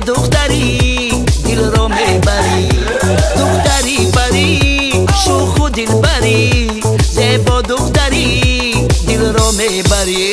دختری دل رو میبری، دختری بری شوخ و دل بری، زیبا دختری دل رو میبری.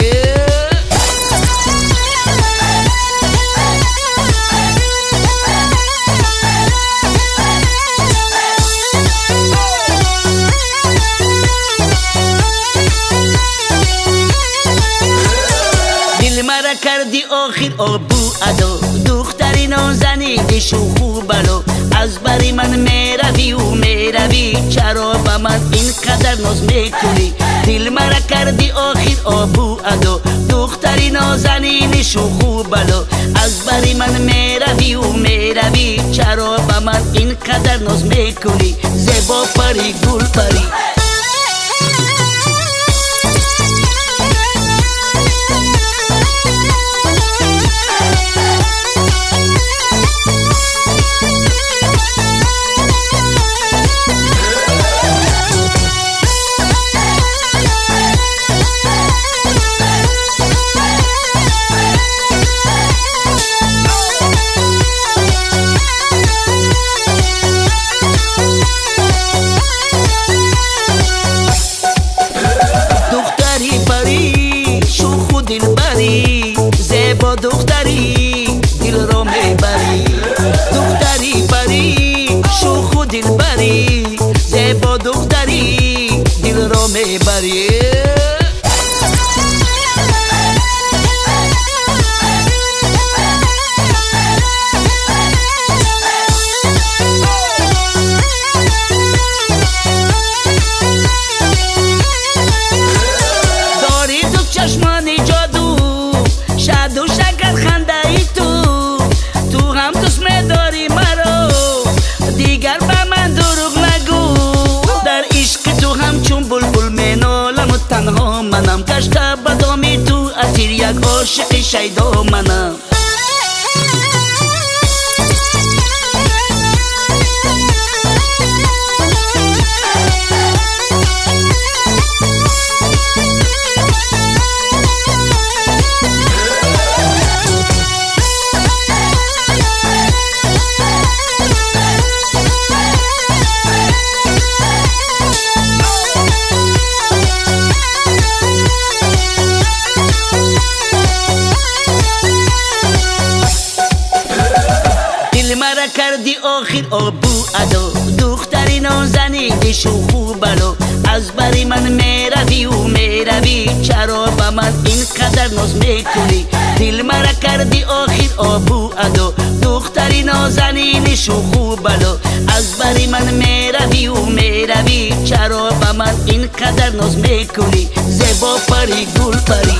دل مرا کردی آخر آبو ادا، دختری نازنین شوخ و بلو، از بری من میروی و میروی، چرا با من اینقدر ناز میکنی؟ دل مرا کردی آخر آبو ادا، دختری نازنین شوخ و بلو، از بری من میروی و میروی، چرا با من اینقدر ناز میکنی؟ زیبا پری گل پری. زیبا دختری دل رو میبری، دختری بری شوخ و دل بری، زیبا دختری دل رو میبری. داری تو چشمانی جادو، شاد و شکر خنده ای تو هم دوست میداری مرا، دیگر به من دروغ نگو، در عشق تو هم چون بلبل مینالم و تنها منم، گشته بدامی تو اسیر یک عاشق شیدا منم. مرا کردی آخر آبو ادا، دختری نازنین شوخ و بلو، از بری من میروی و میروی، چرا با من اینقدر ناز میکنی؟ دل مرا کردی آخر آبو ادا، دختری نازنین شوخ و بلو، از بری من میروی و میروی، چرا با من اینقدر ناز میکنی؟ زیبا پری گل پری.